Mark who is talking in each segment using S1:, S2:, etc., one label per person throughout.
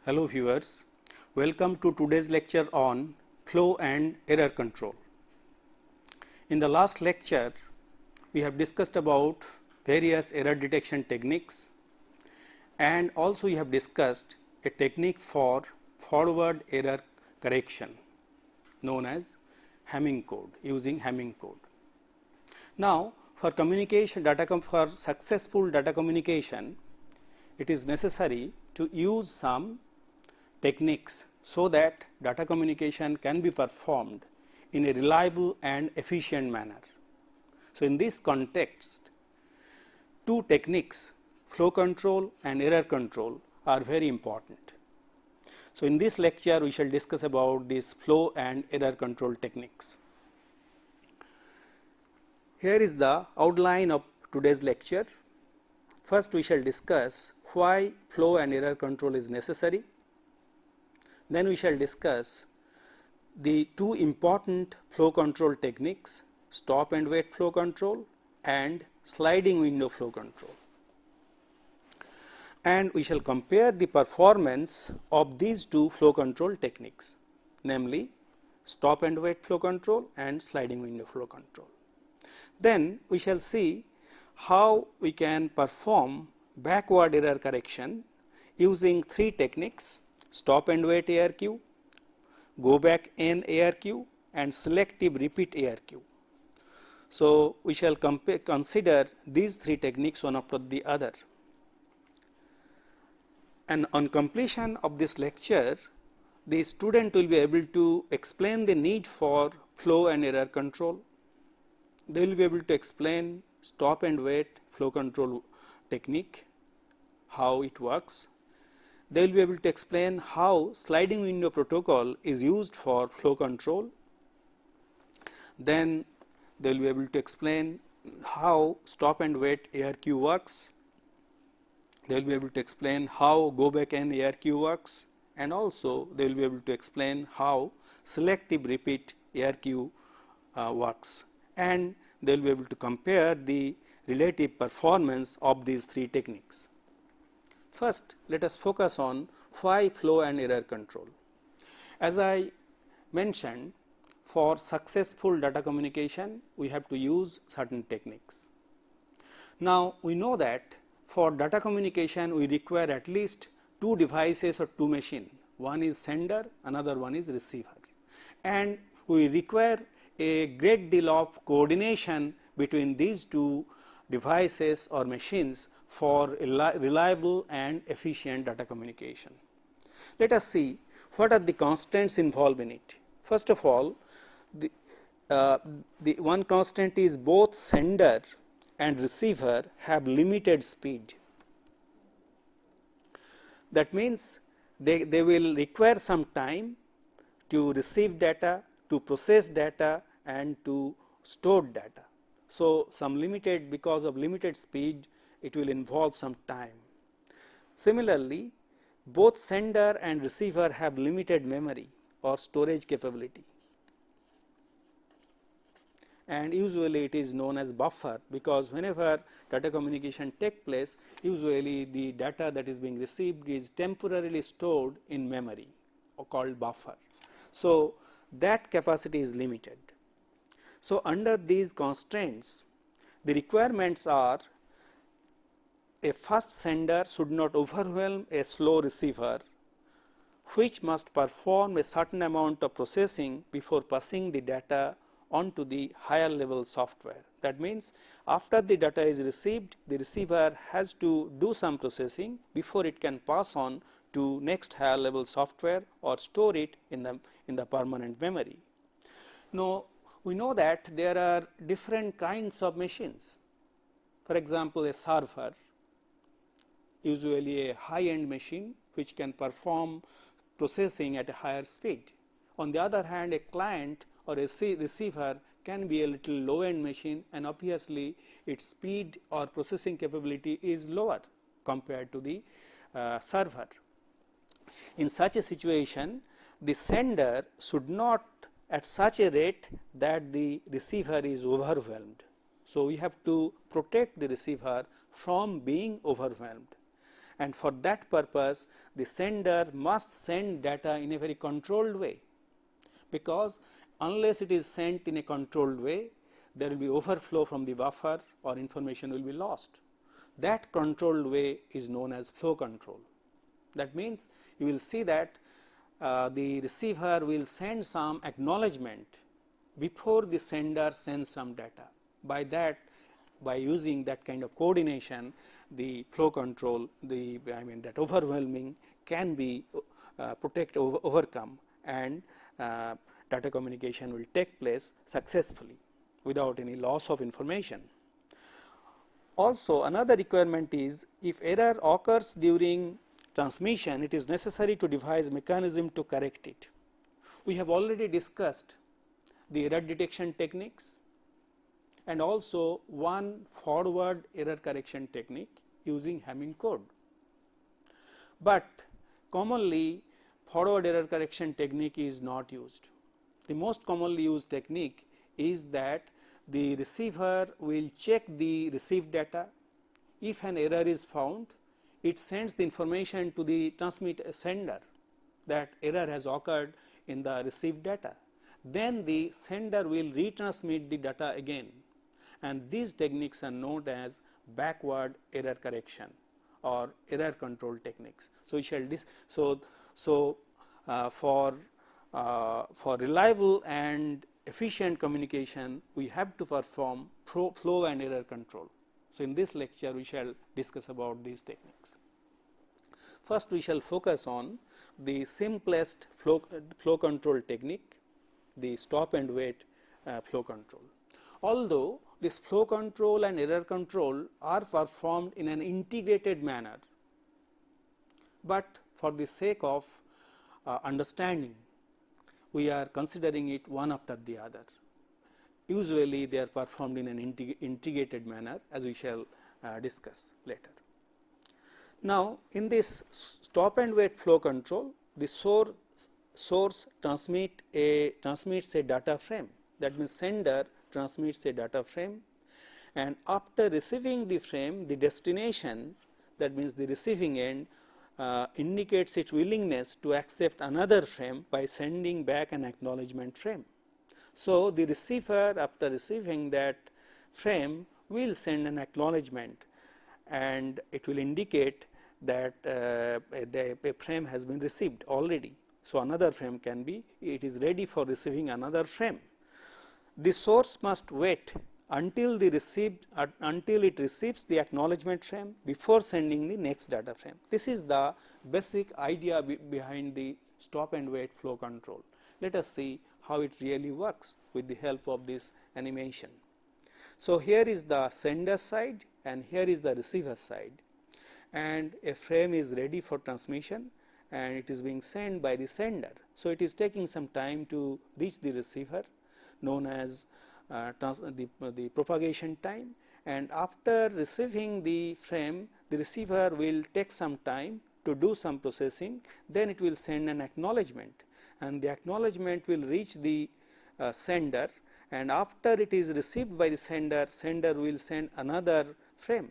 S1: Hello viewers, welcome to today's lecture on flow and error control. In the last lecture, we have discussed about various error detection techniques, and also we have discussed a technique for forward error correction known as Hamming code, using Hamming code. Now, for communication for successful data communication, it is necessary to use some techniques so that data communication can be performed in a reliable and efficient manner. So, in this context, two techniques, flow control and error control, are very important. So, in this lecture we shall discuss about these flow and error control techniques. Here is the outline of today's lecture. First we shall discuss why flow and error control is necessary. Then we shall discuss the two important flow control techniques, stop and wait flow control and sliding window flow control. And we shall compare the performance of these two flow control techniques, namely stop and wait flow control and sliding window flow control. Then we shall see how we can perform backward error correction using three techniques: stop and wait ARQ, go back N ARQ and selective repeat ARQ. So, we shall consider these three techniques one after the other. And on completion of this lecture, the student will be able to explain the need for flow and error control. They will be able to explain stop and wait flow control technique, how it works. They will be able to explain how sliding window protocol is used for flow control. Then they will be able to explain how stop and wait ARQ works. They will be able to explain how go back N ARQ works, and also they will be able to explain how selective repeat ARQ works, and they will be able to compare the relative performance of these three techniques. First, let us focus on why flow and error control. As I mentioned, for successful data communication, we have to use certain techniques. Now, we know that for data communication, we require at least two devices or two machines. One is sender, another one is receiver. And we require a great deal of coordination between these two devices or machines for reliable and efficient data communication. Let us see what are the constants involved in it. First of all, the one constant is both sender and receiver have limited speed. That means they will require some time to receive data, to process data and to store data. So, some limited, because of limited speed, it will involve some time. Similarly, both sender and receiver have limited memory or storage capability, and usually it is known as buffer, because whenever data communication takes place, usually the data that is being received is temporarily stored in memory or called buffer. So, that capacity is limited. So, under these constraints, the requirements are: a fast sender should not overwhelm a slow receiver, which must perform a certain amount of processing before passing the data onto the higher level software. That means after the data is received, the receiver has to do some processing before it can pass on to next higher level software or store it in the permanent memory. Now, we know that there are different kinds of machines. For example, a server, usually a high-end machine which can perform processing at a higher speed. On the other hand, a client or a receiver can be a little low-end machine, and obviously its speed or processing capability is lower compared to the server. In such a situation, the sender should not at such a rate that the receiver is overwhelmed. So, we have to protect the receiver from being overwhelmed, and for that purpose the sender must send data in a very controlled way, because unless it is sent in a controlled way, there will be overflow from the buffer or information will be lost. That controlled way is known as flow control. That means you will see that the receiver will send some acknowledgement before the sender sends some data. By that, by using that kind of coordination, the flow control, that overwhelming can be overcome, and data communication will take place successfully without any loss of information. Also, another requirement is, if error occurs during transmission, it is necessary to devise mechanism to correct it. We have already discussed the error detection techniques and also one forward error correction technique using Hamming code. But commonly forward error correction technique is not used. The most commonly used technique is that the receiver will check the received data. If an error is found, it sends the information to the sender that error has occurred in the received data. Then the sender will retransmit the data again, and these techniques are known as backward error correction or error control techniques. So, we shall for reliable and efficient communication, we have to perform flow and error control. So, in this lecture we shall discuss about these techniques. First, we shall focus on the simplest flow control technique, the stop and wait flow control. Although this flow control and error control are performed in an integrated manner, but for the sake of understanding, we are considering it one after the other. Usually they are performed in an integrated manner, as we shall discuss later. Now, in this stop and wait flow control, the source transmits a data frame. That means sender transmits a data frame, and after receiving the frame, the destination, that means the receiving end, indicates its willingness to accept another frame by sending back an acknowledgement frame. So, the receiver, after receiving that frame, will send an acknowledgement, and it will indicate that a frame has been received already. So, another frame can be, it is ready for receiving another frame. The source must wait until it receives the acknowledgement frame before sending the next data frame. This is the basic idea behind the stop and wait flow control. Let us see how it really works with the help of this animation. So, here is the sender side and here is the receiver side, and a frame is ready for transmission and it is being sent by the sender. So, it is taking some time to reach the receiver, known as the propagation time, and after receiving the frame, the receiver will take some time to do some processing, then it will send an acknowledgement, and the acknowledgement will reach the sender, and after it is received by the sender, sender will send another frame.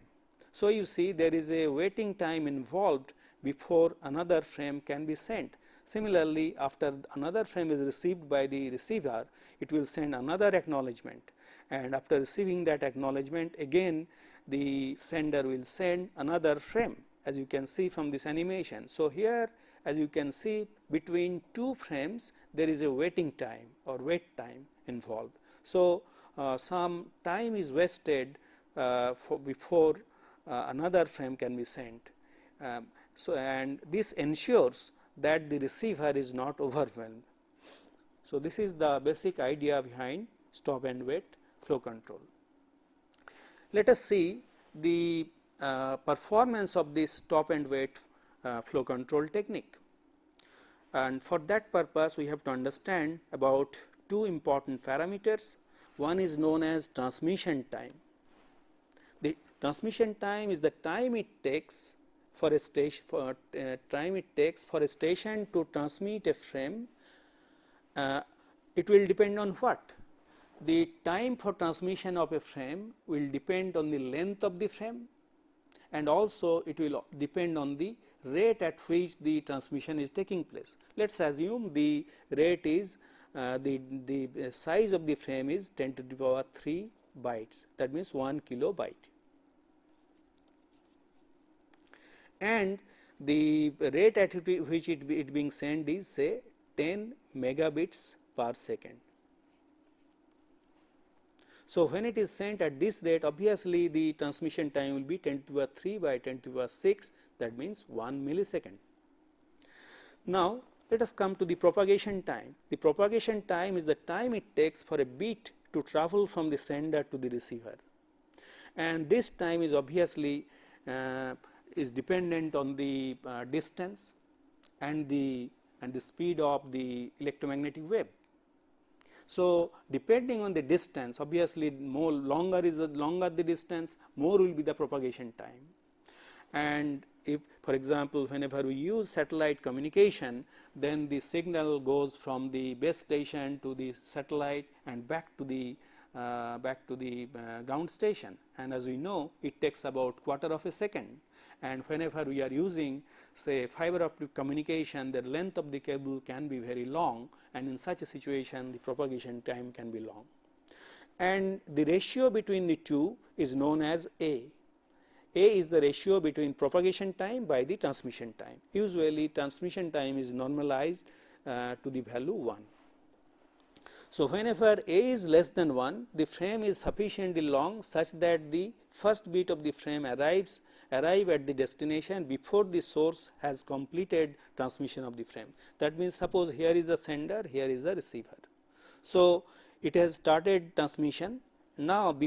S1: So, you see there is a waiting time involved before another frame can be sent. Similarly, after another frame is received by the receiver, it will send another acknowledgement, and after receiving that acknowledgement, again the sender will send another frame, as you can see from this animation. So, here as you can see, between two frames there is a waiting time or wait time involved. So, some time is wasted before another frame can be sent. And this ensures that the receiver is not overwhelmed. So, this is the basic idea behind stop and wait flow control. Let us see the performance of this stop and wait flow control technique. And for that purpose, we have to understand about two important parameters. One is known as transmission time. The transmission time is the time it takes for a station to transmit a frame. It will depend on what? The time for transmission of a frame will depend on the length of the frame, and also it will depend on the rate at which the transmission is taking place. Let us assume the rate is the size of the frame is 10 to the power 3 bytes, that means 1 kilobyte, and the rate at which it being sent is say 10 megabits per second. So, when it is sent at this rate, obviously the transmission time will be 10 to the power 3 by 10 to the power 6, that means 1 millisecond. Now, let us come to the propagation time. The propagation time is the time it takes for a bit to travel from the sender to the receiver, and this time is obviously is dependent on the distance and the speed of the electromagnetic wave. So, depending on the distance, obviously longer the distance, more will be the propagation time. And if, for example, whenever we use satellite communication, then the signal goes from the base station to the satellite and back to the ground station, and as we know, it takes about quarter of a second. And whenever we are using say fiber optic communication, the length of the cable can be very long, and in such a situation the propagation time can be long. And the ratio between the two is known as A. A is the ratio between propagation time by the transmission time. Usually transmission time is normalized to the value 1. So, whenever A is less than 1, the frame is sufficiently long such that the first bit of the frame arrive at the destination before the source has completed transmission of the frame. That means, suppose here is the sender, here is the receiver. So, it has started transmission. Now,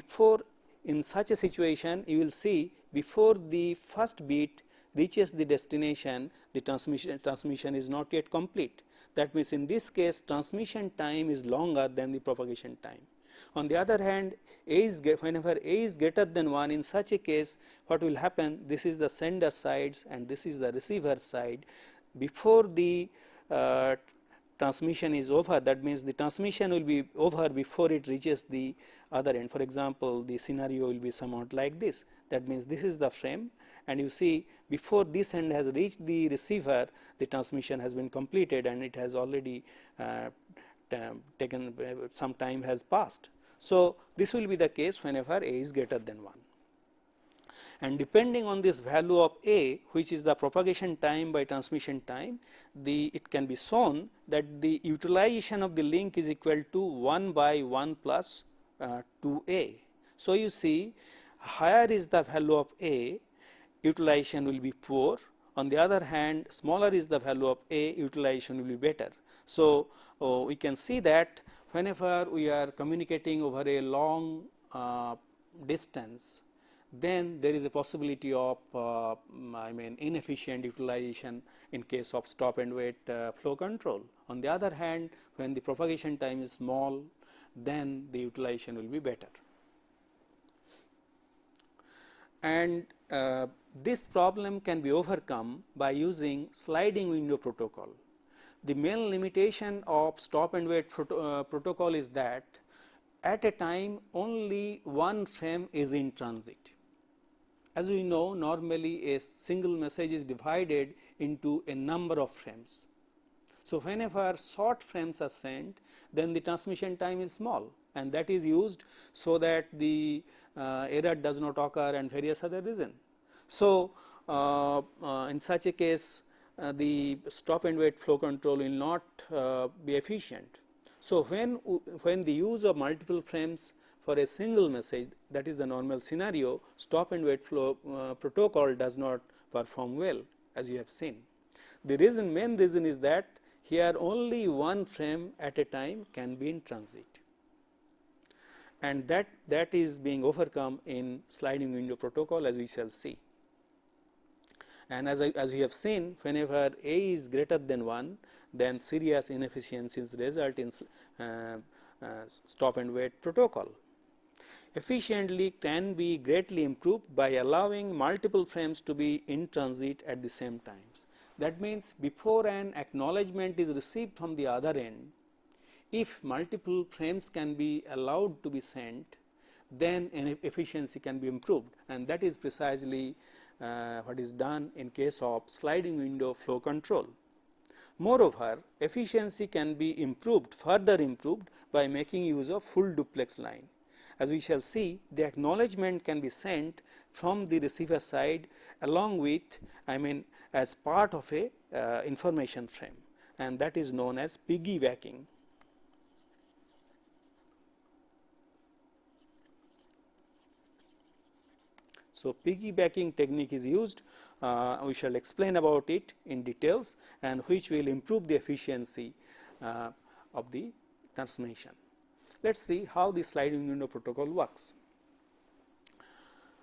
S1: in such a situation, you will see before the first bit reaches the destination, the transmission is not yet complete. That means, in this case transmission time is longer than the propagation time. On the other hand, whenever A is greater than 1, in such a case what will happen, this is the sender side and this is the receiver side. Before the transmission is over, that means the transmission will be over before it reaches the other end. For example, the scenario will be somewhat like this. That means, this is the frame, and you see before this end has reached the receiver, the transmission has been completed and it has already taken some time has passed. So, this will be the case whenever A is greater than 1. And depending on this value of A, which is the propagation time by transmission time, it can be shown that the utilization of the link is equal to 1 by 1 plus 2A. So, you see higher is the value of A, utilization will be poor. On the other hand, smaller is the value of A, utilization will be better. So, we can see that whenever we are communicating over a long distance, then there is a possibility of inefficient utilization in case of stop and wait flow control. On the other hand, when the propagation time is small, then the utilization will be better. And this problem can be overcome by using sliding window protocol. The main limitation of stop and wait protocol is that at a time only one frame is in transit. As we know, normally a single message is divided into a number of frames. So, whenever short frames are sent, then the transmission time is small, and that is used so that the error does not occur and various other reasons. So, in such a case the stop and wait flow control will not be efficient. So, when the use of multiple frames for a single message, that is the normal scenario, stop and wait flow protocol does not perform well, as you have seen. The main reason is that here only one frame at a time can be in transit, and that is being overcome in sliding window protocol, as we shall see. And as we have seen, whenever A is greater than 1, then serious inefficiencies result in stop and wait protocol. Efficiently can be greatly improved by allowing multiple frames to be in transit at the same time. That means, before an acknowledgement is received from the other end, if multiple frames can be allowed to be sent, then efficiency can be improved, and that is precisely what is done in case of sliding window flow control. Moreover, efficiency can be further improved by making use of full duplex line. As we shall see, the acknowledgement can be sent from the receiver side along with, as part of a information frame, and that is known as piggybacking. So, piggybacking technique is used. We shall explain about it in details, and which will improve the efficiency of the transmission. Let us see how the sliding window protocol works.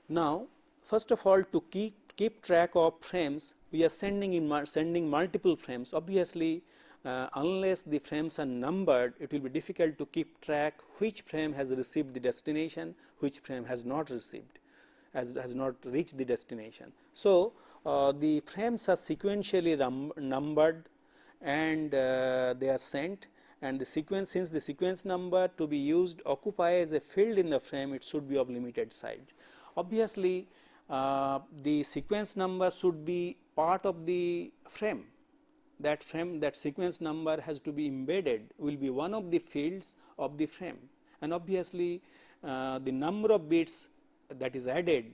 S1: Now, first of all, to keep track of frames, we are sending multiple frames. Obviously, unless the frames are numbered, it will be difficult to keep track which frame has received the destination, which frame has not received, has not reached the destination. So, the frames are sequentially numbered, and they are sent, and the sequence, since the sequence number to be used occupies a field in the frame, it should be of limited size. Obviously, the sequence number should be part of the frame. That sequence number has to be embedded, will be one of the fields of the frame, and obviously the number of bits that is added,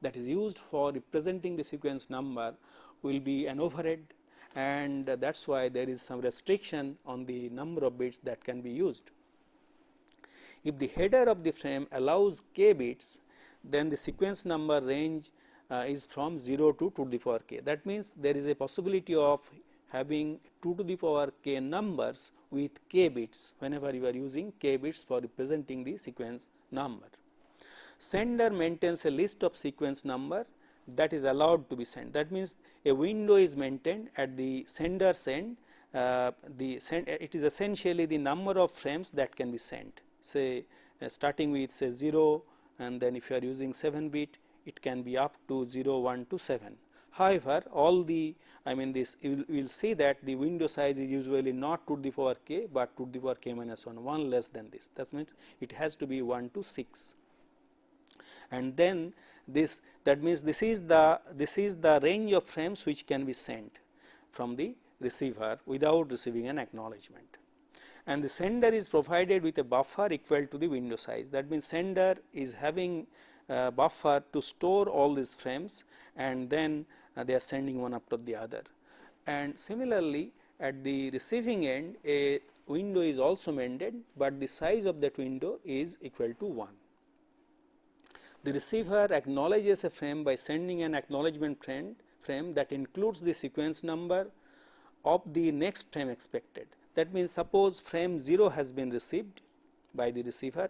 S1: that is used for representing the sequence number, will be an overhead, and that is why there is some restriction on the number of bits that can be used. If the header of the frame allows k bits, then the sequence number range is from 0 to 2 to the power k. That means, there is a possibility of having 2 to the power k numbers with k bits whenever you are using k bits for representing the sequence number. Sender maintains a list of sequence number that is allowed to be sent. That means, a window is maintained at the sender's end. It is essentially the number of frames that can be sent, say starting with say 0, and then if you are using 7 bit, it can be up to 0, 1 to 7. However, all the this you will see that the window size is usually not 2 to the power k, but 2 to the power k minus 1 less than this. That means, it has to be 1 to 6. And then that means, this is the range of frames which can be sent from the receiver without receiving an acknowledgement. And the sender is provided with a buffer equal to the window size. That means, sender is having a buffer to store all these frames, and then they are sending one after the other. And similarly, at the receiving end, a window is also maintained, but the size of that window is equal to 1. The receiver acknowledges a frame by sending an acknowledgement frame that includes the sequence number of the next frame expected. That means, suppose frame 0 has been received by the receiver,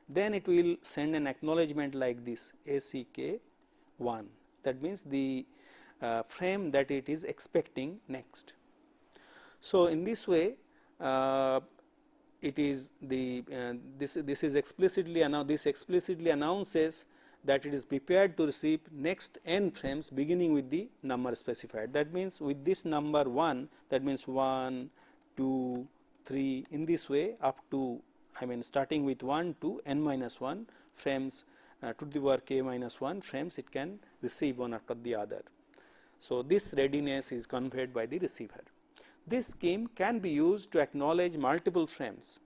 S1: then it will send an acknowledgement like this ACK1. That means, the frame that it is expecting next. So, in this way, it is the this explicitly announces that it is prepared to receive next n frames beginning with the number specified. That means, with this number 1, that means 1, 2, 3, in this way up to starting with 1 to n minus 1 frames to the power k minus 1 frames it can receive one after the other. So, this readiness is conveyed by the receiver. This scheme can be used to acknowledge multiple frames.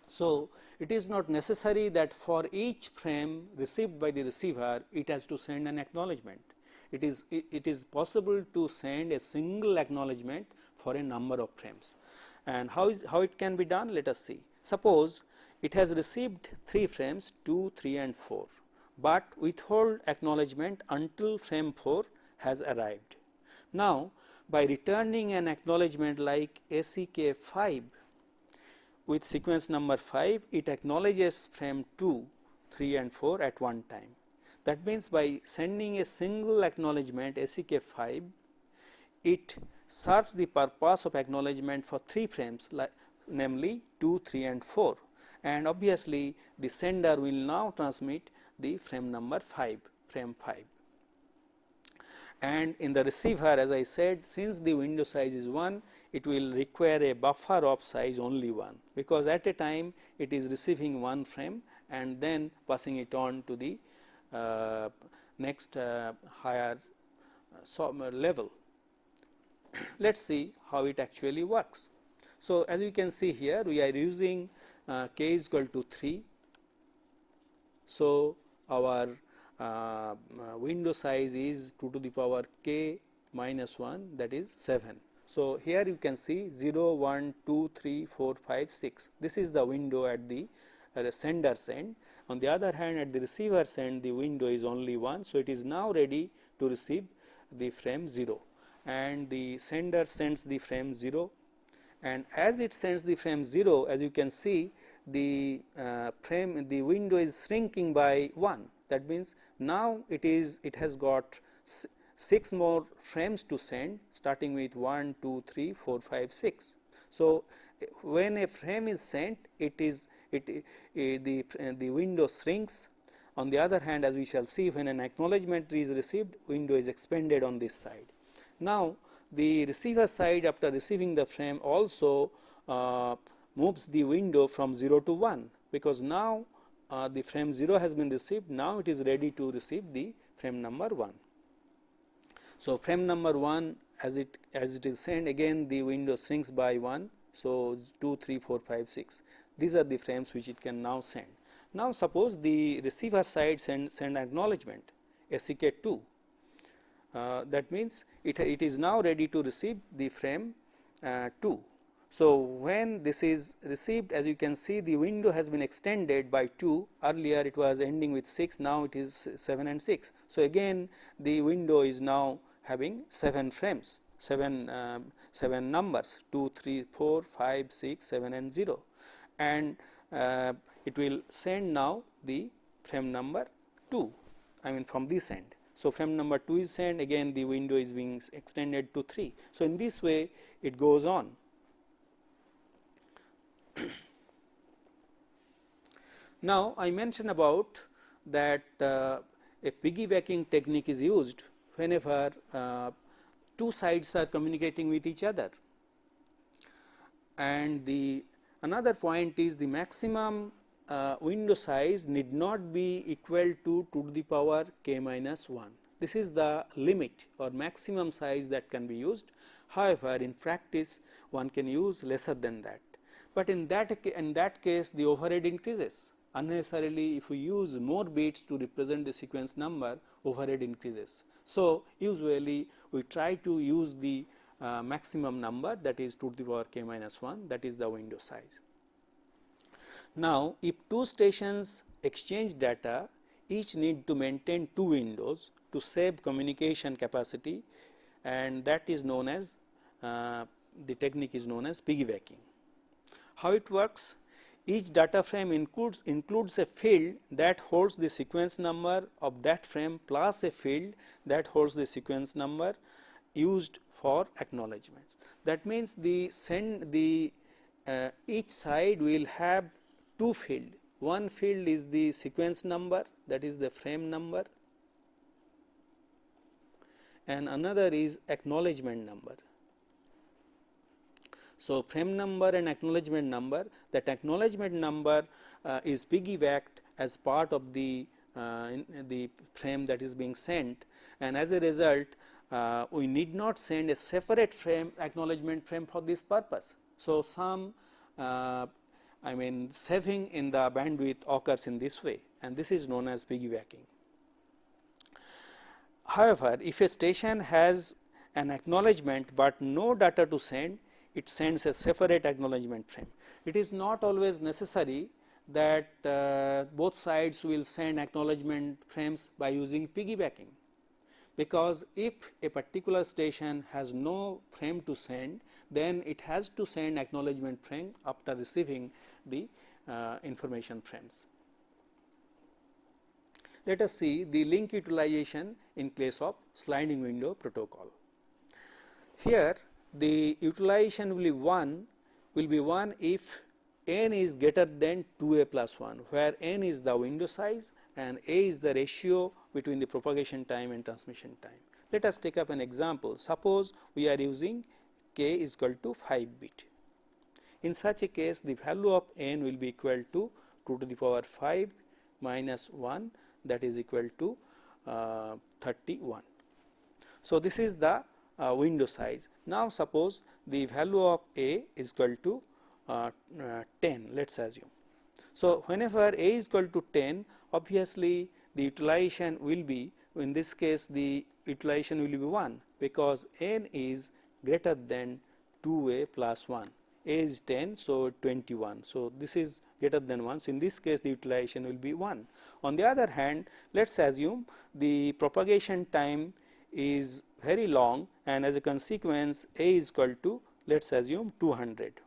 S1: So, it is not necessary that for each frame received by the receiver, it has to send an acknowledgement. It is possible to send a single acknowledgement for a number of frames. And how it can be done? Let us see. Suppose it has received 3 frames 2, 3 and 4, but withhold acknowledgement until frame 4 has arrived. Now, by returning an acknowledgement like ACK 5 with sequence number 5, it acknowledges frame 2, 3 and 4 at one time. That means, by sending a single acknowledgement ACK 5, it serves the purpose of acknowledgement for 3 frames, namely 2, 3 and 4, and obviously the sender will now transmit the frame number 5, frame 5. And in the receiver, as I said, since the window size is 1, it will require a buffer of size only 1, because at a time it is receiving 1 frame and then passing it on to the next higher level. Let us see how it actually works. So, as you can see here, we are using k is equal to 3. So, our window size is 2 to the power k minus 1, that is 7. So, here you can see 0, 1, 2, 3, 4, 5, 6. This is the window at the sender's end. On the other hand, at the receiver's end, the window is only 1. So, it is now ready to receive the frame 0, and the sender sends the frame 0, and as it sends the frame 0, as you can see, the window is shrinking by 1. That means, now it has got 6 more frames to send, starting with 1, 2, 3, 4, 5, 6. So, when a frame is sent, the window shrinks. On the other hand, as we shall see, when an acknowledgement is received, window is expanded on this side. Now, the receiver side, after receiving the frame, also moves the window from 0 to 1, because now the frame 0 has been received. Now, it is ready to receive the frame number 1. So, frame number 1, as it is sent, again the window shrinks by 1. So, 2, 3, 4, 5, 6. These are the frames which it can now send. Now, suppose the receiver side send acknowledgement ACK 2. That means, it is now ready to receive the frame 2. So, when this is received, as you can see, the window has been extended by 2. Earlier it was ending with 6, now it is 7 and 6. So, again the window is now having 7 frames, 7 numbers 2, 3, 4, 5, 6, 7 and 0, and it will send now the frame number 2, I mean from this end. So, frame number 2 is sent, again the window is being extended to 3. So, in this way it goes on. Now, I mentioned about that a piggybacking technique is used whenever 2 sides are communicating with each other, and another point is the maximum window size need not be equal to 2 to the power k minus 1. This is the limit or maximum size that can be used. However, in practice one can use lesser than that, but in that case the overhead increases. Unnecessarily, if we use more bits to represent the sequence number, overhead increases. So, usually we try to use the maximum number, that is 2 to the power k minus 1, that is the window size. Now, if 2 stations exchange data, each need to maintain 2 windows to save communication capacity, and that is known as the technique is known as piggybacking. How it works? Each data frame includes a field that holds the sequence number of that frame plus a field that holds the sequence number used for acknowledgement. That means, each side will have 2 fields. One field is the sequence number, that is the frame number, and another is acknowledgement number. So, frame number and acknowledgement number, that acknowledgement number is piggybacked as part of the frame that is being sent, and as a result we need not send a separate frame acknowledgement frame for this purpose. So, some saving in the bandwidth occurs in this way, and this is known as piggybacking. However, if a station has an acknowledgement but no data to send, it sends a separate acknowledgement frame. It is not always necessary that both sides will send acknowledgement frames by using piggybacking, because if a particular station has no frame to send, then it has to send acknowledgement frame after receiving the information frames. Let us see the link utilization in case of sliding window protocol. Here the utilization will be 1 if n is greater than 2a plus 1, where n is the window size and a is the ratio between the propagation time and transmission time. Let us take up an example. Suppose we are using k is equal to 5 bit. In such a case, the value of n will be equal to 2 to the power 5 minus 1, that is equal to 31. So this is the window size. Now suppose the value of a is equal to 10, let us assume. So whenever a is equal to 10, obviously the utilization will be, in this case the utilization will be 1, because n is greater than 2a plus 1. A is 10, so 21. So this is greater than 1. So in this case the utilization will be 1. On the other hand, let us assume the propagation time is very long, and as a consequence a is equal to, let us assume 200.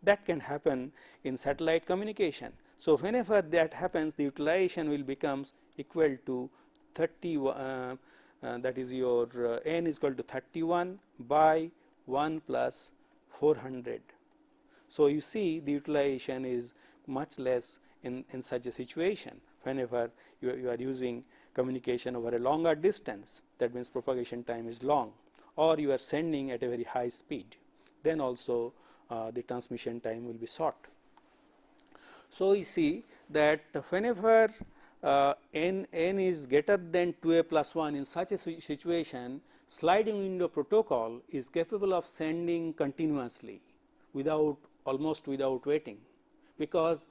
S1: That can happen in satellite communication. So whenever that happens, the utilization will becomes equal to 30, that is your n is equal to 31 by 1 plus 400. So you see the utilization is much less in such a situation whenever you are using communication over a longer distance, that means propagation time is long, or you are sending at a very high speed, then also the transmission time will be short. So you see that whenever n is greater than 2a plus 1, in such a situation sliding window protocol is capable of sending continuously almost without waiting, because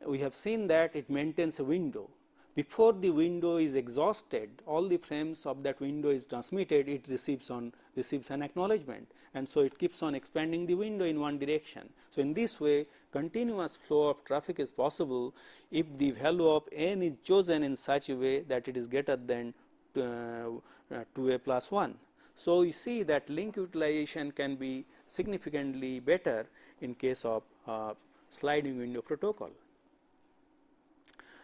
S1: we have seen that it maintains a window. Before the window is exhausted, all the frames of that window is transmitted, it receives an acknowledgement, and so it keeps on expanding the window in one direction. So in this way continuous flow of traffic is possible if the value of n is chosen in such a way that it is greater than 2a plus 1. So you see that link utilization can be significantly better in case of sliding window protocol.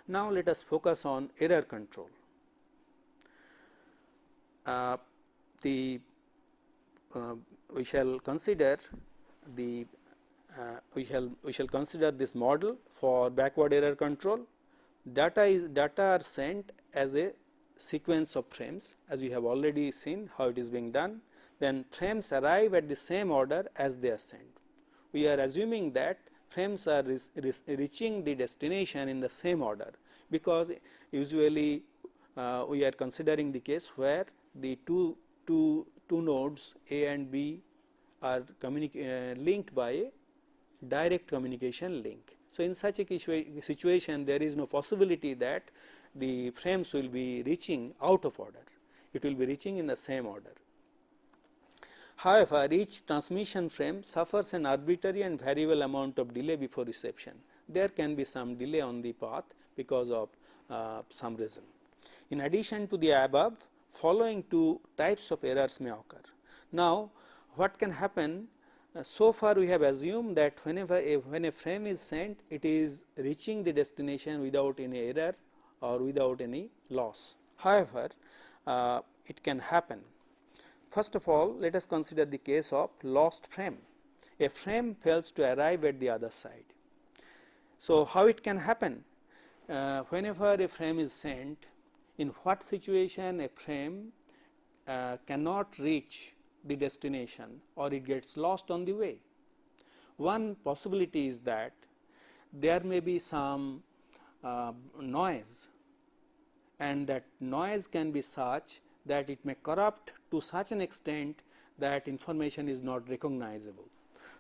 S1: Now let us focus on error control. We shall consider this model for backward error control. Data are sent as a sequence of frames, as you have already seen how it is being done. Then frames arrive at the same order as they are sent. We are assuming that frames are reaching the destination in the same order, because usually we are considering the case where the two nodes A and B are linked by a direct communication link. So in such a situation there is no possibility that the frames will be reaching out of order, it will be reaching in the same order. However, each transmission frame suffers an arbitrary and variable amount of delay before reception. There can be some delay on the path because of some reason. In addition to the above, following two types of errors may occur. Now what can happen? So far we have assumed that when a frame is sent, it is reaching the destination without any error or without any loss. However, it can happen. First of all, let us consider the case of lost frame. A frame fails to arrive at the other side. So how it can happen? Whenever a frame is sent, in what situation a frame cannot reach the destination or it gets lost on the way? One possibility is that there may be some noise, and that noise can be such that it may corrupt to such an extent that information is not recognizable.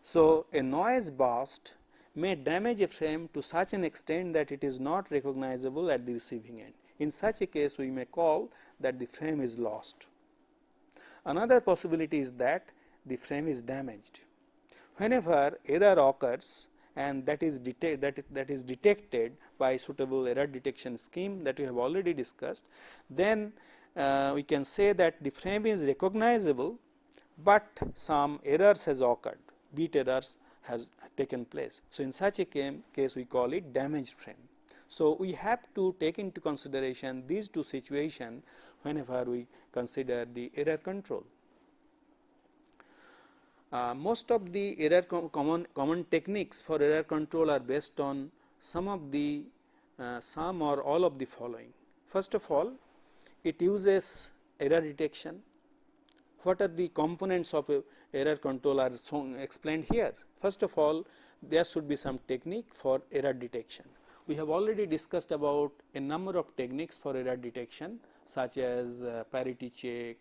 S1: So a noise burst may damage a frame to such an extent that it is not recognizable at the receiving end. In such a case, we may call that the frame is lost. Another possibility is that the frame is damaged. Whenever error occurs and that is detected by suitable error detection scheme that we have already discussed, then we can say that the frame is recognizable, but some errors has occurred, bit errors has taken place. So, in such a case we call it damaged frame. So, we have to take into consideration these two situations whenever we consider the error control. Most of the common techniques for error control are based on some or all of the following. First of all, it uses error detection. What are the components of error control are explained here. First of all, there should be some technique for error detection. We have already discussed about a number of techniques for error detection, such as parity check,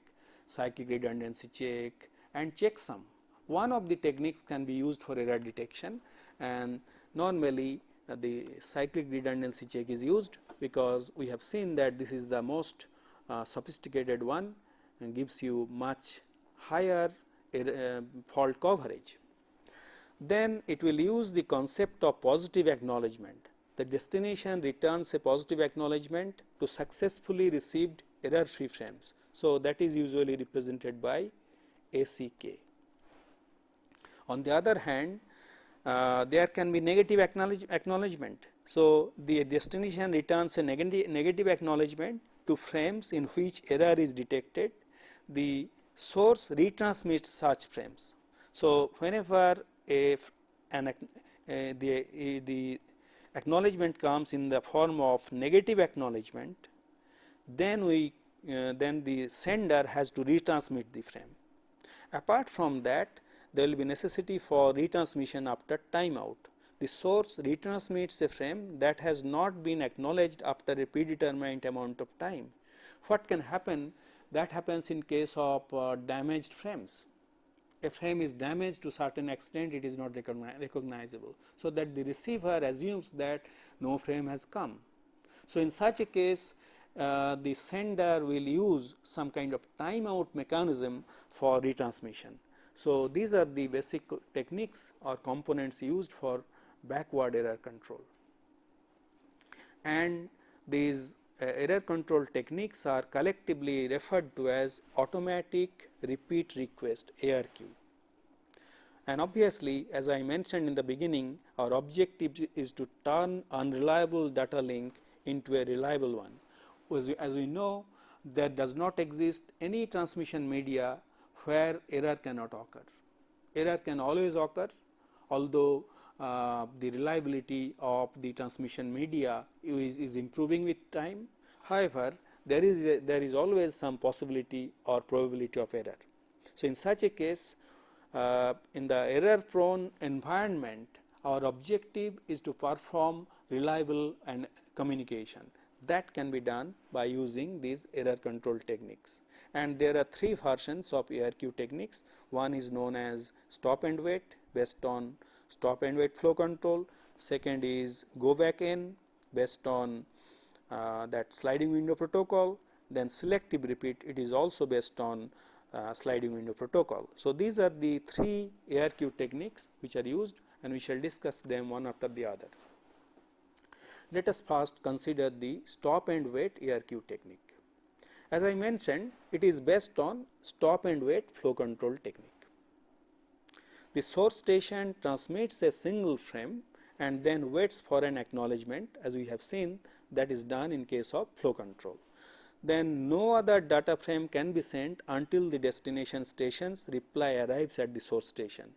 S1: cyclic redundancy check, and checksum. One of the techniques can be used for error detection, and normally the cyclic redundancy check is used because we have seen that this is the most sophisticated one and gives you much higher fault coverage. Then it will use the concept of positive acknowledgement. The destination returns a positive acknowledgement to successfully received error free frames. So, that is usually represented by ACK. On the other hand, there can be negative acknowledgement. So, the destination returns a negative acknowledgement to frames in which error is detected. The source retransmits such frames. So, whenever the acknowledgement comes in the form of negative acknowledgement, then the sender has to retransmit the frame. Apart from that, there will be necessity for retransmission after timeout. The source retransmits a frame that has not been acknowledged after a predetermined amount of time. What can happen? That happens in case of damaged frames. A frame is damaged to certain extent, it is not recognizable. So, that the receiver assumes that no frame has come. So, in such a case, the sender will use some kind of timeout mechanism for retransmission. So, these are the basic techniques or components used for backward error control, and these error control techniques are collectively referred to as automatic repeat request ARQ. And obviously, as I mentioned in the beginning, our objective is to turn unreliable data link into a reliable one. As we know, there does not exist any transmission media where error cannot occur. Error can always occur, although the reliability of the transmission media is improving with time. However, there is always some possibility or probability of error. So, in such a case, in the error prone environment, our objective is to perform reliable and communication. That can be done by using these error control techniques. And there are three versions of ARQ techniques. One is known as stop and wait, based on stop and wait flow control. Second is go back in, based on that sliding window protocol. Then selective repeat, it is also based on sliding window protocol. So, these are the three ARQ techniques which are used, and we shall discuss them one after the other. Let us first consider the stop and wait ARQ technique. As I mentioned, it is based on stop and wait flow control technique. The source station transmits a single frame and then waits for an acknowledgement, as we have seen that is done in case of flow control. Then no other data frame can be sent until the destination station's reply arrives at the source station.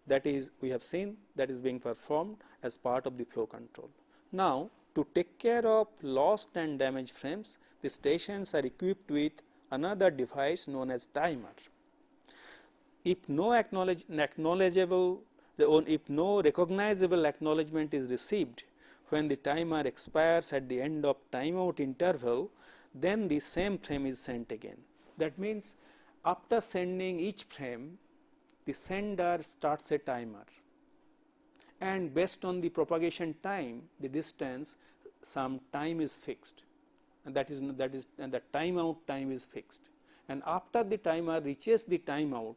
S1: That is, we have seen that is being performed as part of the flow control. Now, to take care of lost and damaged frames, the stations are equipped with another device known as timer. If no recognizable acknowledgement is received when the timer expires at the end of timeout interval, then the same frame is sent again. That means, after sending each frame, the sender starts a timer, and based on the propagation time, the distance, some time is fixed, and and the timeout time is fixed. And after the timer reaches the timeout,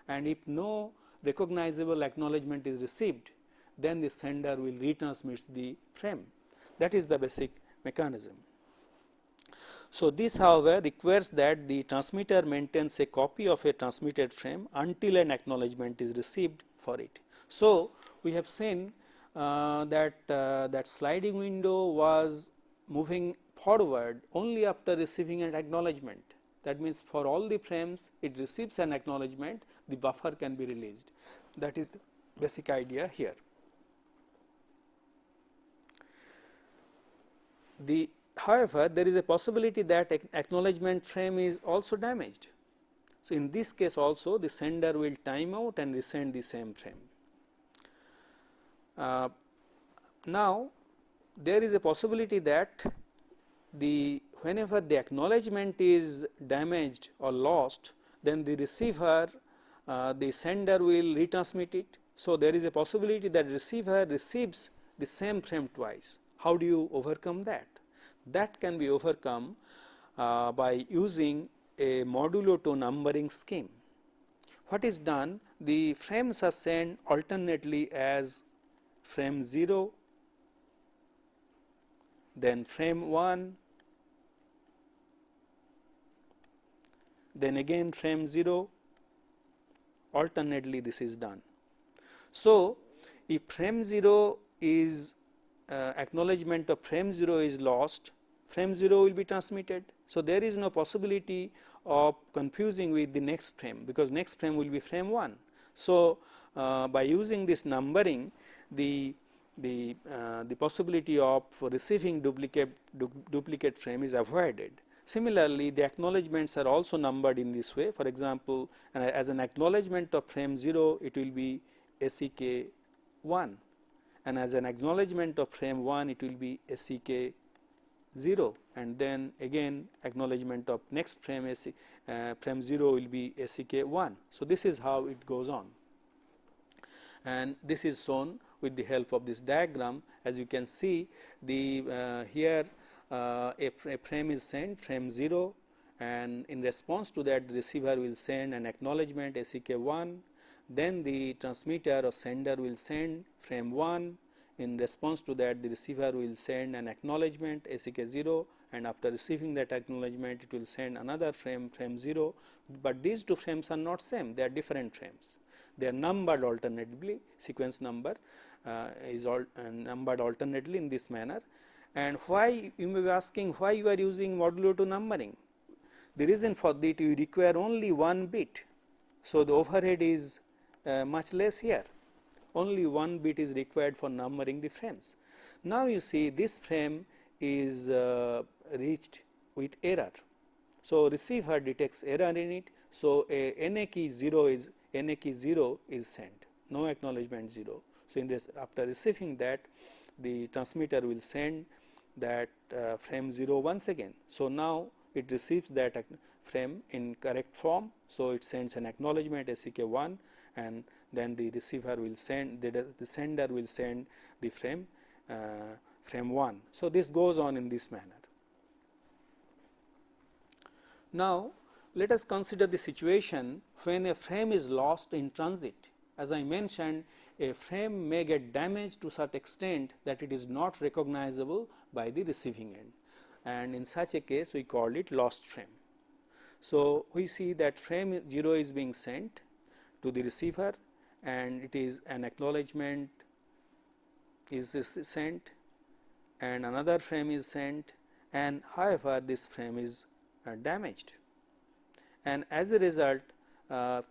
S1: and if no recognizable acknowledgement is received, then the sender will retransmit the frame. That is the basic mechanism. So, this however requires that the transmitter maintains a copy of a transmitted frame until an acknowledgement is received for it. So, we have seen that sliding window was moving forward only after receiving an acknowledgement. That means, for all the frames it receives an acknowledgement, the buffer can be released. That is the basic idea here. However, there is a possibility that acknowledgement frame is also damaged. So, in this case also the sender will time out and resend the same frame. Now, there is a possibility that whenever the acknowledgement is damaged or lost, then the receiver, the sender will retransmit it. So, there is a possibility that receiver receives the same frame twice. How do you overcome that? That can be overcome by using a modulo to numbering scheme. What is done? The frames are sent alternately as frame 0, then frame 1, then again frame 0, alternately this is done. So, if frame 0 is acknowledgement of frame 0 is lost, frame 0 will be transmitted. So, there is no possibility of confusing with the next frame, because next frame will be frame 1. So, by using this numbering, the possibility of receiving duplicate frame is avoided. Similarly, the acknowledgements are also numbered in this way. For example, as an acknowledgement of frame 0, it will be SEK 1, and as an acknowledgement of frame 1, it will be SEK 0, and then again acknowledgement of next frame frame 0 will be SEK 1. So, this is how it goes on, and this is shown with the help of this diagram. As you can see, the here a frame is sent, frame 0, and in response to that the receiver will send an acknowledgement SEK 1, then the transmitter or sender will send frame 1. In response to that, the receiver will send an acknowledgement SEK 0, and after receiving that acknowledgement it will send another frame 0, but these two frames are not same, they are different frames. They are numbered alternately, sequence number is numbered alternately in this manner. And why, you may be asking, why you are using modulo 2 numbering? The reason for that, you require only one bit. So, the overhead is much less here. Only one bit is required for numbering the frames. Now, you see this frame is reached with error. So, receiver detects error in it. So, a NA key 0 is sent, no acknowledgement 0. So, in this, after receiving that, the transmitter will send that frame 0 once again. So, now it receives that frame in correct form. So, it sends an acknowledgement SEK 1, and then the receiver will send, the sender will send the frame 1. So, this goes on in this manner. Now, let us consider the situation when a frame is lost in transit. As I mentioned, a frame may get damaged to such extent that it is not recognizable by the receiving end, and in such a case we call it lost frame. So, we see that frame 0 is being sent to the receiver, and it is an acknowledgement is sent, and another frame is sent, and however this frame is damaged, and as a result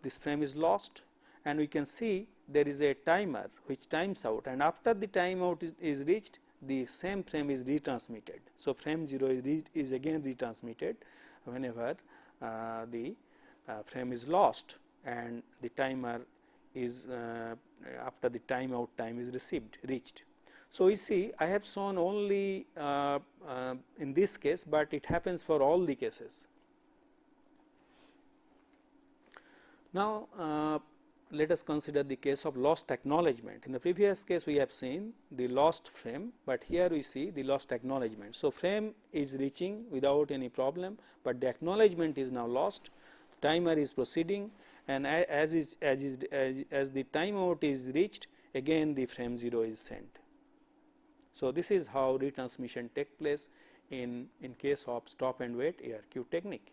S1: this frame is lost, and we can see there is a timer which times out, and after the timeout is reached, the same frame is retransmitted. So, frame 0 is again retransmitted whenever the frame is lost and the timer is after the timeout time is reached. So, we see I have shown only in this case, but it happens for all the cases. Now, let us consider the case of lost acknowledgement. In the previous case we have seen the lost frame, but here we see the lost acknowledgement. So, frame is reaching without any problem, but the acknowledgement is now lost, timer is proceeding, and as the timeout is reached, again the frame 0 is sent. So, this is how retransmission takes place in case of stop and wait ARQ technique.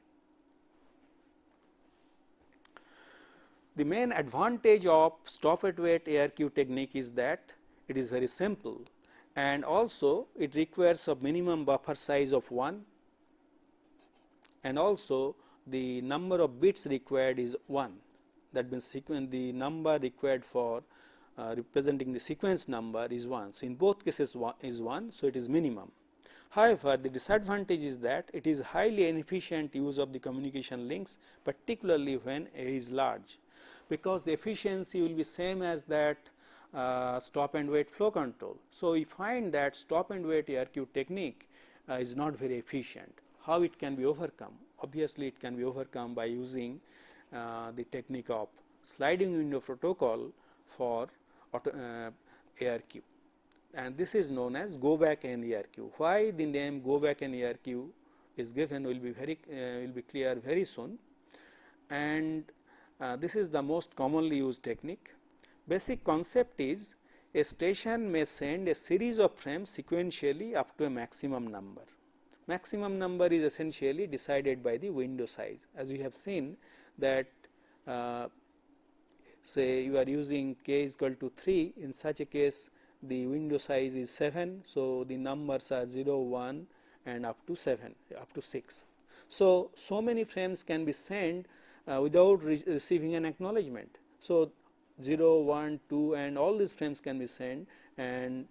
S1: The main advantage of stop and wait ARQ technique is that it is very simple, and also it requires a minimum buffer size of 1, and also the number of bits required is 1. That means the number required for representing the sequence number is 1. So, in both cases 1 is 1. So, it is minimum. However, the disadvantage is that it is highly inefficient use of the communication links, particularly when A is large, because the efficiency will be same as that stop and wait flow control. So, we find that stop and wait ARQ technique is not very efficient. How it can be overcome? Obviously, it can be overcome by using the technique of sliding window protocol for ARQ, and this is known as go back N ARQ. Why the name go back N ARQ is given will be clear very soon, and this is the most commonly used technique. Basic concept is a station may send a series of frames sequentially up to a maximum number. Maximum number is essentially decided by the window size. As we have seen that say you are using k is equal to 3, in such a case the window size is 7. So, the numbers are 0, 1 and up to 7, up to 6. So, so many frames can be sent without receiving an acknowledgement. So, 0, 1, 2 and all these frames can be sent and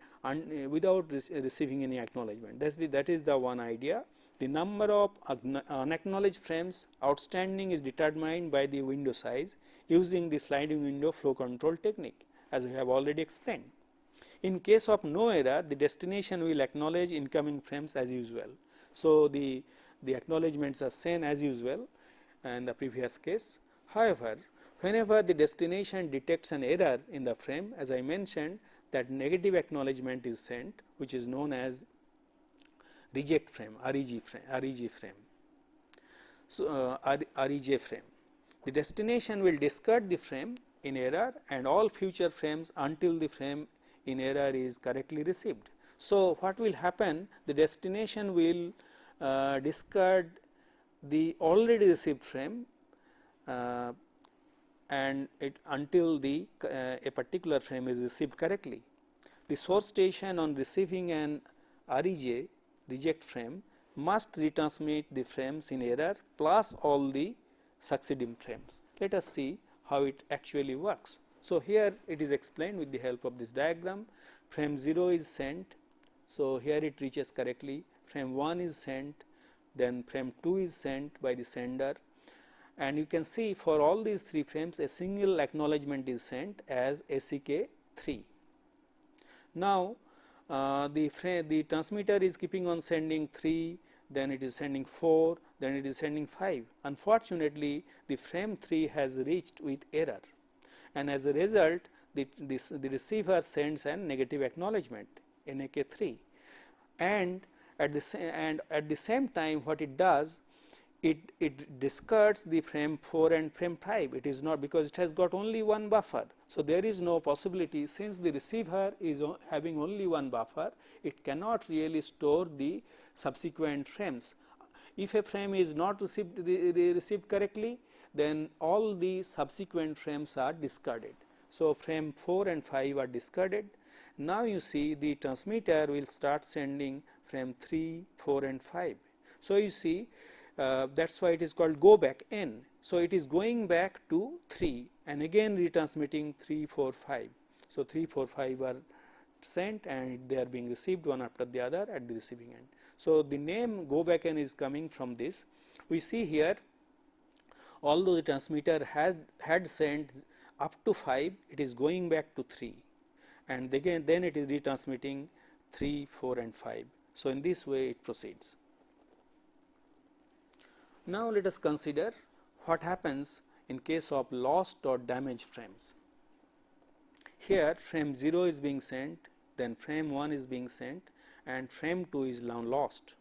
S1: without receiving any acknowledgement. That is the one idea. The number of unacknowledged frames outstanding is determined by the window size using the sliding window flow control technique, as we have already explained. In case of no error, the destination will acknowledge incoming frames as usual. So, the acknowledgements are sent as usual in the previous case. However, whenever the destination detects an error in the frame, as I mentioned, that negative acknowledgement is sent, which is known as reject frame, REG frame. So, REJ frame. The destination will discard the frame in error and all future frames until the frame in error is correctly received. So, what will happen? The destination will discard the already received frame and until the a particular frame is received correctly. The source station on receiving an REJ reject frame must retransmit the frames in error plus all the succeeding frames. Let us see how it actually works. So, here it is explained with the help of this diagram. Frame 0 is sent. So, here it reaches correctly. Frame 1 is sent, then frame 2 is sent by the sender, and you can see for all these 3 frames a single acknowledgement is sent as ACK 3. Now, the transmitter is keeping on sending 3, then it is sending 4, then it is sending 5. Unfortunately, the frame 3 has reached with error, and as a result the receiver sends a negative acknowledgement NAK 3, and at the same time what it does, it discards the frame 4 and frame 5. It is not, because it has got only one buffer. So, there is no possibility, since the receiver is having only one buffer, it cannot really store the subsequent frames. If a frame is not received correctly, then all the subsequent frames are discarded. So, frame 4 and 5 are discarded. Now, you see the transmitter will start sending frame 3, 4 and 5. So, you see that is why it is called go back N. So, it is going back to 3 and again retransmitting 3, 4, 5. So, 3, 4, 5 are sent and they are being received one after the other at the receiving end. So, the name go back N is coming from this. We see here, although the transmitter had sent up to 5, it is going back to 3 and again then it is retransmitting 3, 4 and 5. So, in this way it proceeds. Now, let us consider what happens in case of lost or damaged frames. Here frame 0 is being sent, then frame 1 is being sent and frame 2 is now lost.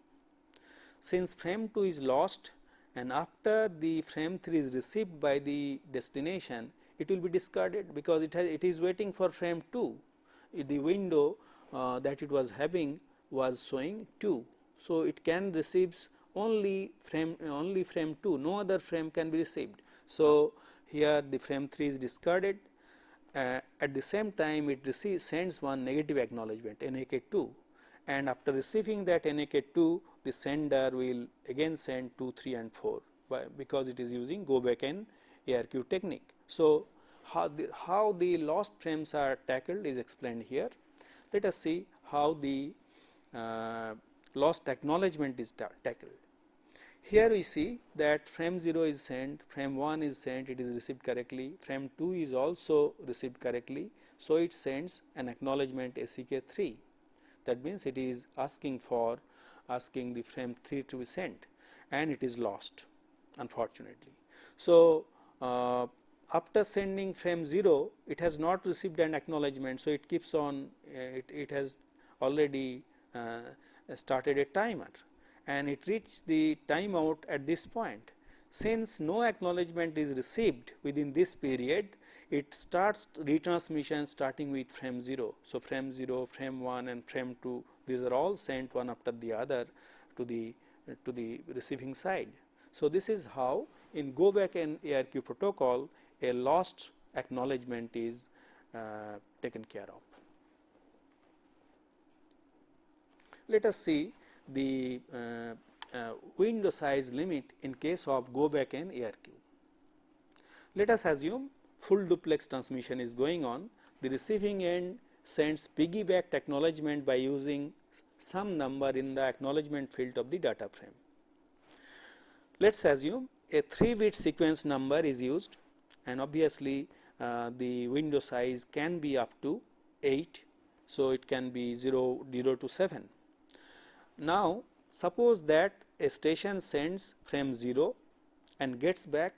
S1: Since frame 2 is lost, and after the frame 3 is received by the destination, it will be discarded because it is waiting for frame 2. The window that it was having was showing 2. So, it can receives only frame 2, no other frame can be received. So, here the frame 3 is discarded. At the same time, it sends one negative acknowledgement NAK2, and after receiving that NAK2, the sender will again send 2, 3 and 4 because it is using go back N ARQ technique. So, how the lost frames are tackled is explained here. Let us see how the lost acknowledgement is tackled. Here we see that frame 0 is sent, frame 1 is sent, it is received correctly, frame 2 is also received correctly. So, it sends an acknowledgement ACK3. That means, it is asking the frame 3 to be sent, and it is lost unfortunately. So, after sending frame 0, it has not received an acknowledgement. So, it keeps on it has already started a timer, and it reached the timeout at this point. Since no acknowledgement is received within this period, it starts retransmission starting with frame 0. So, frame 0, frame 1 and frame 2, these are all sent one after the other to the receiving side. So, this is how in go back N ARQ protocol a lost acknowledgement is taken care of. Let us see the window size limit in case of go back N ARQ. Let us assume full duplex transmission is going on. The receiving end sends piggybacked acknowledgement by using some number in the acknowledgement field of the data frame. Let us assume a 3-bit sequence number is used, and obviously the window size can be up to 8. So, it can be 0 to 7. Now, suppose that a station sends frame 0 and gets back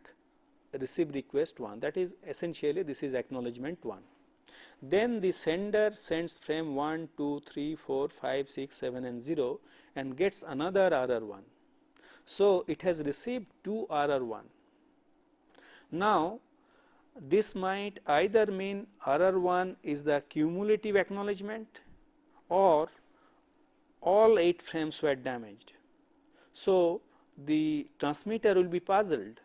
S1: receive request 1, that is essentially this is acknowledgement 1. Then the sender sends frame 1, 2, 3, 4, 5, 6, 7 and 0 and gets another RR1. So, it has received 2 RR1. Now, this might either mean RR1 is the cumulative acknowledgement or all 8 frames were damaged. So, the transmitter will be puzzled.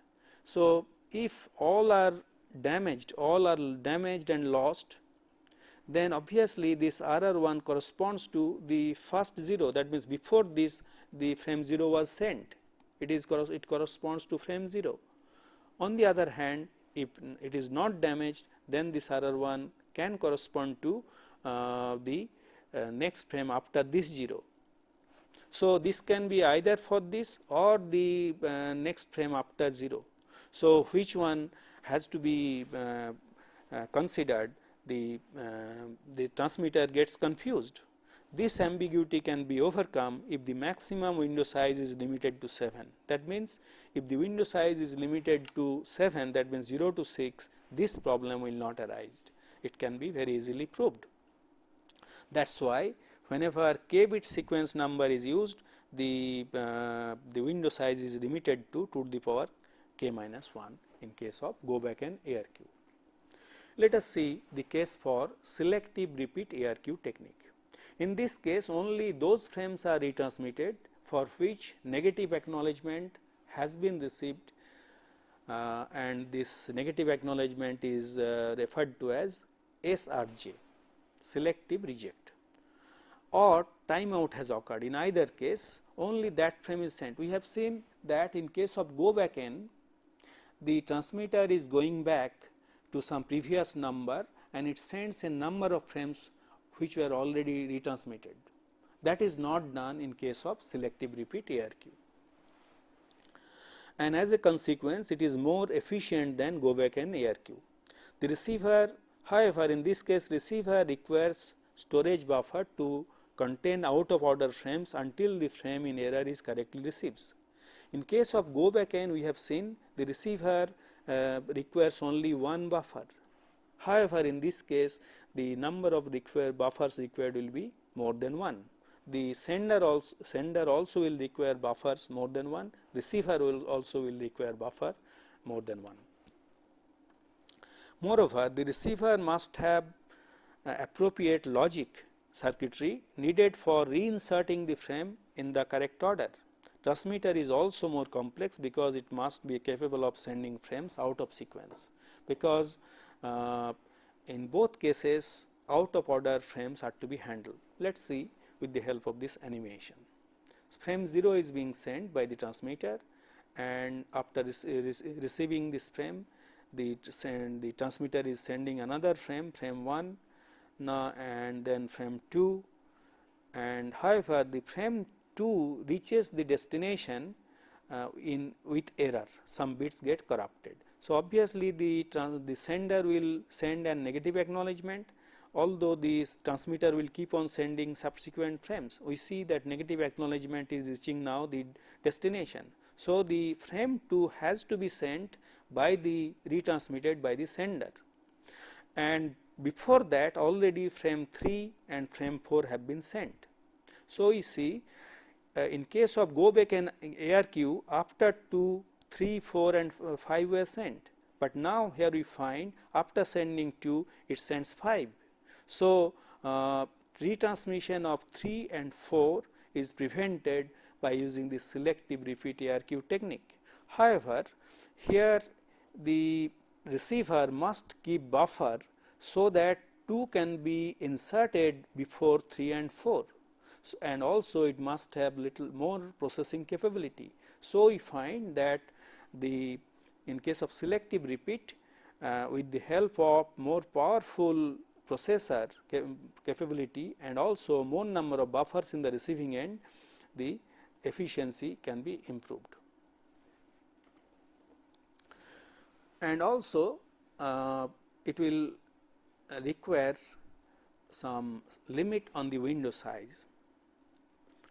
S1: So, if all are damaged and lost, then obviously this RR1 corresponds to the first 0, that means before this the frame 0 was sent, it corresponds to frame 0. On the other hand, if it is not damaged, then this RR1 can correspond to the next frame after this 0. So, this can be either for this or the next frame after 0. So, which one has to be considered, the transmitter gets confused. This ambiguity can be overcome if the maximum window size is limited to 7. That means, if the window size is limited to 7, that means 0 to 6, this problem will not arise. It can be very easily proved. That is why whenever k-bit sequence number is used, the window size is limited to the power k minus 1 in case of go back N ARQ. Let us see the case for selective repeat ARQ technique. In this case, only those frames are retransmitted for which negative acknowledgement has been received, and this negative acknowledgement is referred to as SRJ, selective reject, or timeout has occurred. In either case, only that frame is sent. We have seen that in case of go back N, the transmitter is going back to some previous number and it sends a number of frames which were already retransmitted. That is not done in case of selective repeat ARQ. And as a consequence, it is more efficient than go back N ARQ. The receiver, however, in this case receiver requires storage buffer to contain out of order frames until the frame in error is correctly received. In case of go back N, we have seen the receiver requires only one buffer. However, in this case the number of buffers required will be more than 1. the sender also will require buffers more than one, receiver also will require buffer more than one. Moreover, the receiver must have appropriate logic circuitry needed for reinserting the frame in the correct order. Transmitter is also more complex because it must be capable of sending frames out of sequence, because in both cases out of order frames are to be handled. Let us see with the help of this animation. Frame 0 is being sent by the transmitter, and after receiving this frame, the transmitter is sending another frame, frame 1 now, and then frame 2, and however the frame 2 reaches the destination with error, some bits get corrupted. So, obviously the sender will send a negative acknowledgement, although the transmitter will keep on sending subsequent frames. We see that negative acknowledgement is reaching now the destination. So, the frame 2 has to be sent by the retransmitted by the sender, and before that already frame 3 and frame 4 have been sent. So, we see in case of go back and ARQ, after 2, 3, 4 and 5 were sent, but now here we find after sending 2 it sends 5. So, retransmission of 3 and 4 is prevented by using the selective repeat ARQ technique. However, here the receiver must keep buffer so that 2 can be inserted before 3 and 4. So, and also it must have little more processing capability. So, we find that in case of selective repeat, with the help of more powerful processor capability and also more number of buffers in the receiving end, the efficiency can be improved. And also it will require some limit on the window size.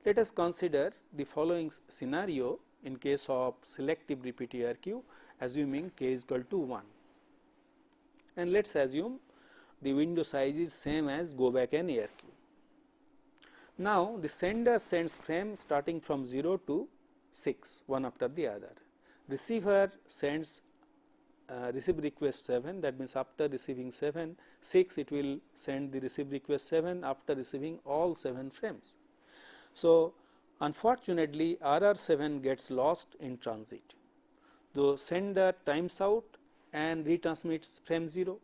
S1: Let us consider the following scenario in case of selective repeat ARQ, assuming k is equal to 1, and let us assume the window size is same as go back and ARQ. Now, the sender sends frame starting from 0 to 6, one after the other. Receiver sends receive request 7, that means after receiving 6 it will send the receive request 7 after receiving all 7 frames. So, unfortunately RR7 gets lost in transit. The sender times out and retransmits frame 0.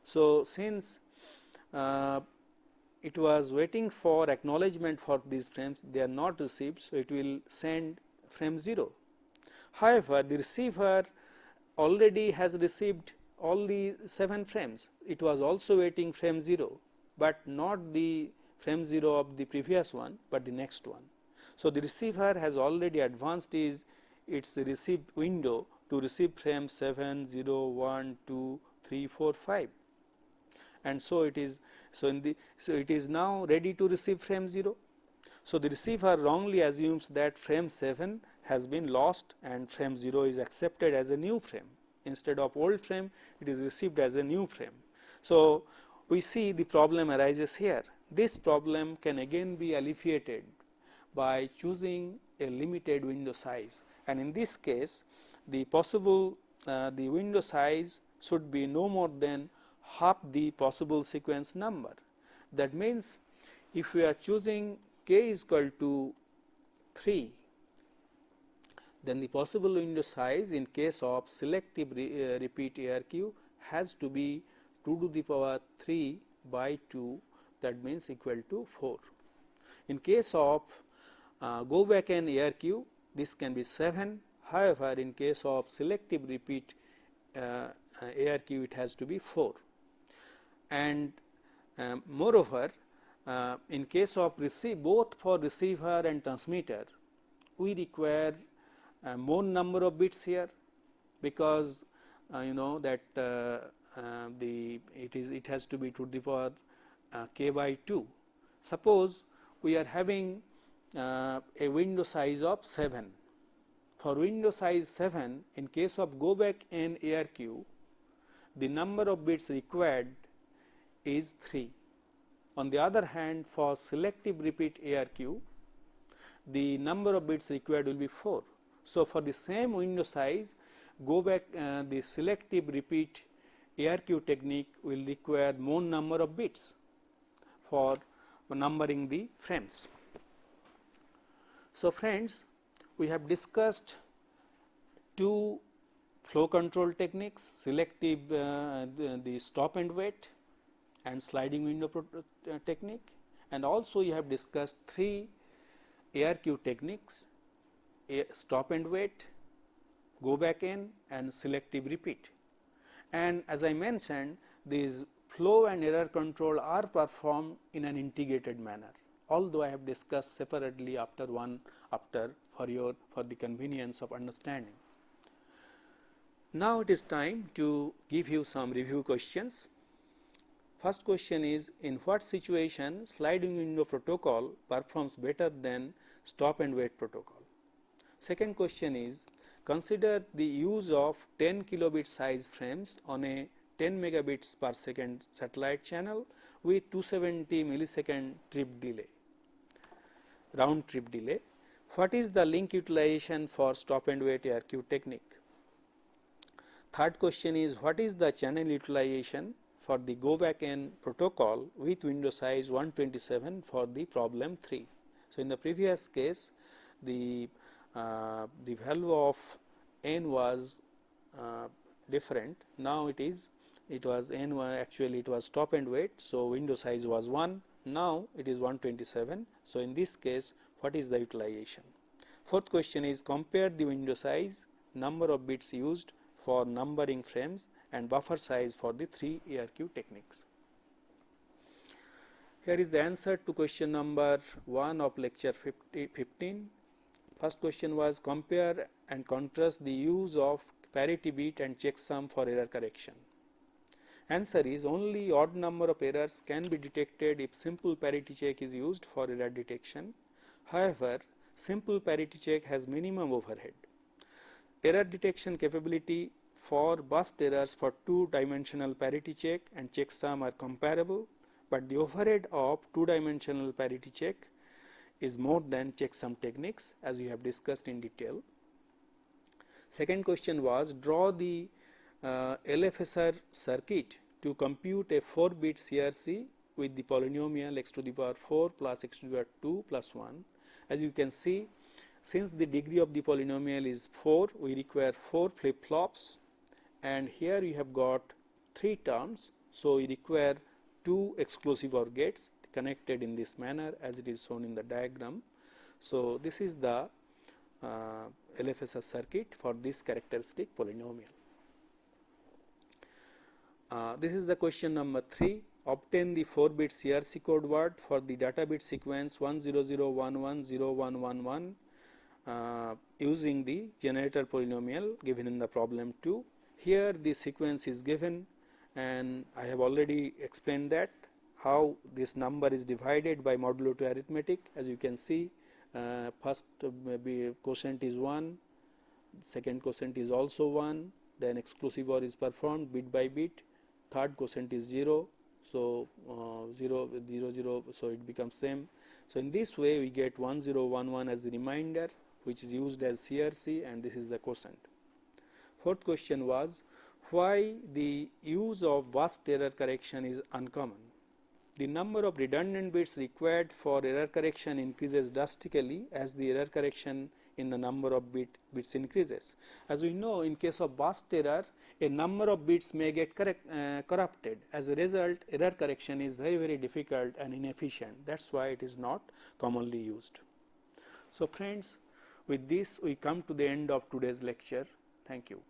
S1: So, since it was waiting for acknowledgement for these frames, they are not received, so it will send frame 0. However, the receiver already has received all the 7 frames. It was also waiting frame 0, but not the frame 0 of the previous one, but the next one. So, the receiver has already advanced its receive window to receive frame 7, 0, 1, 2, 3, 4, 5, and so it is. So, it is now ready to receive frame 0. So, the receiver wrongly assumes that frame 7 has been lost and frame 0 is accepted as a new frame. Instead of old frame, it is received as a new frame. So, we see the problem arises here. This problem can again be alleviated by choosing a limited window size, and in this case the the window size should be no more than half the possible sequence number. That means, if we are choosing k is equal to 3, then the possible window size in case of selective repeat ARQ has to be 2 to the power 3 by 2, that means equal to 4. In case of go back and ARQ, this can be 7. However, in case of selective repeat ARQ, it has to be 4. And moreover, in case of both for receiver and transmitter, we require more number of bits here, because you know that it has to be to the power k by 2. Suppose we are having a window size of 7. For window size 7, in case of go back and ARQ, the number of bits required is 3. On the other hand, for selective repeat ARQ, the number of bits required will be 4. So, for the same window size, go back the selective repeat ARQ technique will require more number of bits for numbering the frames. So, friends, we have discussed two flow control techniques, selective the stop and wait and sliding window technique, and also we have discussed three ARQ techniques, stop and wait, go back in and selective repeat. And as I mentioned, these flow and error control are performed in an integrated manner, although I have discussed separately after for the convenience of understanding. Now it is time to give you some review questions. First question is, in what situation sliding window protocol performs better than stop and wait protocol? Second question is, consider the use of 10 kilobit size frames on a 10 megabits per second satellite channel with 270 millisecond trip delay, round trip delay. What is the link utilization for stop and wait ARQ technique? Third question is, what is the channel utilization for the go back N protocol with window size 127 for the problem 3? So, in the previous case, the value of N was different. Now it was N actually it was stop and wait. So, window size was 1. Now it is 127. So, in this case, what is the utilization? Fourth question is, compare the window size, number of bits used for numbering frames and buffer size for the three ARQ techniques. Here is the answer to question number 1 of lecture 15. First question was, compare and contrast the use of parity bit and checksum for error correction. Answer is, only odd number of errors can be detected if simple parity check is used for error detection. However, simple parity check has minimum overhead. Error detection capability for burst errors for two-dimensional parity check and checksum are comparable, but the overhead of two-dimensional parity check is more than checksum techniques, as we have discussed in detail. Second question was, draw the LFSR circuit to compute a 4-bit CRC with the polynomial x to the power 4 plus x to the power 2 plus 1. As you can see, since the degree of the polynomial is 4, we require 4 flip-flops, and here you have got 3 terms. So, we require 2 exclusive OR gates connected in this manner as it is shown in the diagram. So, this is the LFSR circuit for this characteristic polynomial. This is the question number 3. Obtain the 4-bit CRC code word for the data bit sequence 100110111 using the generator polynomial given in the problem 2. Here the sequence is given, and I have already explained that how this number is divided by modulo 2 arithmetic. As you can see, first quotient is 1, second quotient is also 1, then exclusive OR is performed bit by bit, third quotient is 0. So, 0, 0, 0, so it becomes same. So, in this way we get 1011 as the remainder, which is used as CRC, and this is the quotient. Fourth question was, why the use of burst error correction is uncommon? The number of redundant bits required for error correction increases drastically as the error correction in the number of bits increases. As we know, in case of burst error, a number of bits may get corrupted. As a result, error correction is very difficult and inefficient. That is why it is not commonly used. So, friends, with this we come to the end of today's lecture. Thank you.